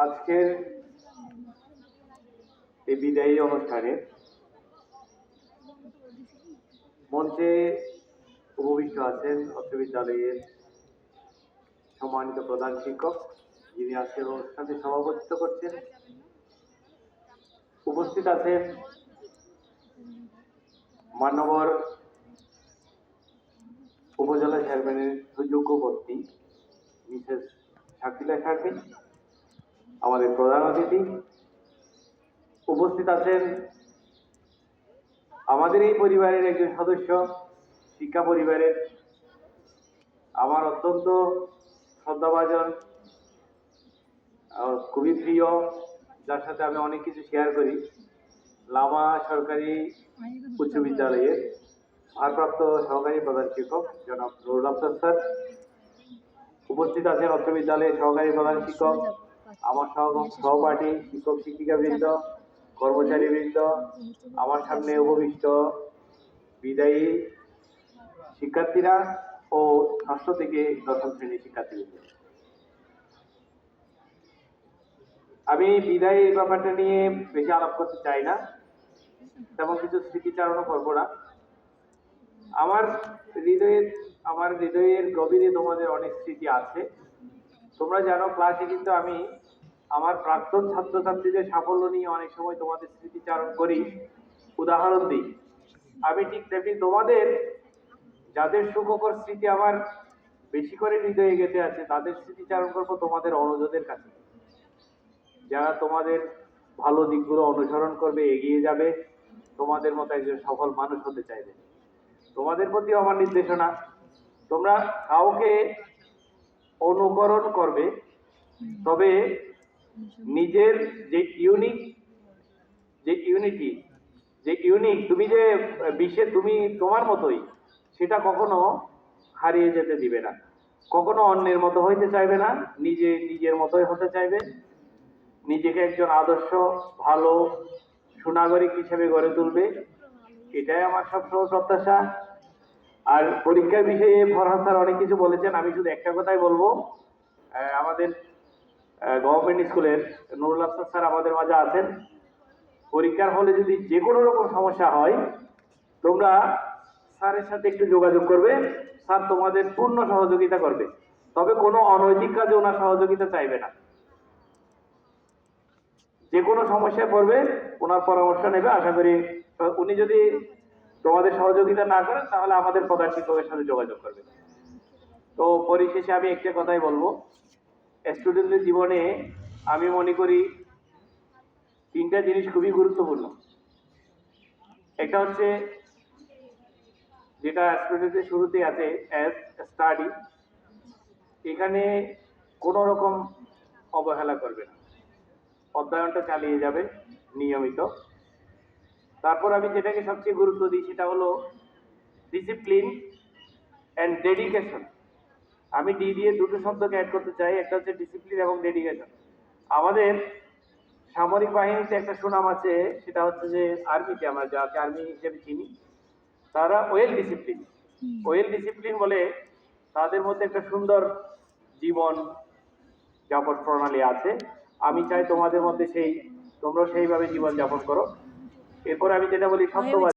আজকের এই বিদায়ী অনুষ্ঠানে মঞ্চে উপবিষ্ট আছেন অত্র বিদ্যালয়ের সম্মানিত প্রধান শিক্ষক, যিনি আজকের অনুষ্ঠানে সভাপতিত্ব করছেন। উপস্থিত আছেন মান্যবর উপজেলা চেয়ারম্যানের সুযোগ্য পত্নী মিসেস শাকিলা শারমিন, আমাদের প্রধান অতিথি। উপস্থিত আছেন আমাদের এই পরিবারের একজন সদস্য, শিক্ষা পরিবারের আমার অত্যন্ত শ্রদ্ধাভাজন, খুবই প্রিয়, যার সাথে আমি অনেক কিছু শেয়ার করি, লামা সরকারি উচ্চ বিদ্যালয়ের ভারপ্রাপ্ত সহকারী প্রধান শিক্ষক জনাব নুরুল আফসার স্যার। উপস্থিত আছেন অত্র বিদ্যালয়ের সহকারী প্রধান শিক্ষক, আমার সহপাঠী শিক্ষক শিক্ষিকাবৃন্দ, কর্মচারীবৃন্দ, আমার সামনে উপবিষ্ট বিদায়ী শিক্ষার্থীরা ও ষষ্ঠ থেকে দশম শ্রেণীর শিক্ষার্থীবৃন্দ। আমি বিদায় এই ব্যাপারটা নিয়ে বেশি আলাপ করতে চাই না, তেমন কিছু স্মৃতিচারণও করবো না। আমার হৃদয়ের গভীরে তোমাদের অনেক স্মৃতি আছে। তোমরা জানো, ক্লাসে কিন্তু আমি আমার প্রাক্তন ছাত্রছাত্রীদের সাফল্য নিয়ে অনেক সময় তোমাদের স্মৃতিচারণ করি, উদাহরণ দিই। আমি ঠিক তেমনি তোমাদের যাদের সুখকর স্মৃতি আমার বেশি করে হৃদয়ে গেঁথে আছে, তাদের স্মৃতিচারণ করবো তোমাদের অনুরোধের কাছে, যারা তোমাদের ভালো দিকগুলো অনুসরণ করবে, এগিয়ে যাবে, তোমাদের মতো একজন সফল মানুষ হতে চাইবে। তোমাদের প্রতি আমার নির্দেশনা, তোমরা কাউকে অনুকরণ করবে, তবে নিজের যে ইউনিক তুমি যে বিশ্বে তুমি তোমার মতোই, সেটা কখনো হারিয়ে যেতে দিবে না। কখনো অন্যের মতো হইতে চাইবে না, নিজের মতোই হতে চাইবে। নিজেকে একজন আদর্শ ভালো সুনাগরিক হিসেবে গড়ে তুলবে, এটাই আমার সবসময় প্রত্যাশা। আর পরীক্ষার বিষয়ে ফরহাদ স্যার অনেক কিছু বলেছেন, আমি শুধু একটা কথাই বলবো। আমাদের গভর্নমেন্ট স্কুলের নুরুল আফসার স্যার আমাদের মাঝে আছেন। পরীক্ষার হলে যদি যে কোনো রকম সমস্যা হয়, তোমরা স্যারের সাথে একটু যোগাযোগ করবে, স্যার তোমাদের পূর্ণ সহযোগিতা করবে। তবে কোনো অনৈতিক কাজে ওনার সহযোগিতা চাইবে না। যে কোনো সমস্যায় পড়বে, ওনার পরামর্শ নেবে। আশা করি উনি যদি তোমাদের সহযোগিতা না করেন, তাহলে আমাদের প্রধান শিক্ষকের সাথে যোগাযোগ করবে। তো পরিশেষে আমি একটা কথাই বলবো, স্টুডেন্টদের জীবনে আমি মনে করি তিনটা জিনিস খুবই গুরুত্বপূর্ণ। একটা হচ্ছে যেটা স্টুডেন্টের শুরুতে আছে, স্টাডি। এখানে কোনো রকম অবহেলা করবে না, অধ্যয়নটা চালিয়ে যাবে নিয়মিত। তারপর আমি যেটাকে সবচেয়ে গুরুত্ব দিই, সেটা হলো ডিসিপ্লিন অ্যান্ড ডেডিকেশন। আমি ডি দিয়ে দুটো শব্দকে অ্যাড করতে চাই, একটা হচ্ছে ডিসিপ্লিন এবং ডেডিকেশন। আমাদের সামরিক বাহিনীতে একটা সুনাম আছে, সেটা হচ্ছে যে আর্মিতে, আমরা যাকে আর্মি হিসেবে চিনি, তারা ওয়েল ডিসিপ্লিন বলে তাদের মধ্যে একটা সুন্দর জীবন যাপন প্রণালী আছে। আমি চাই তোমাদের মধ্যে তোমরা সেইভাবে জীবন যাপন করো। এরপর আমি যেটা বলি, সত্যবাদী।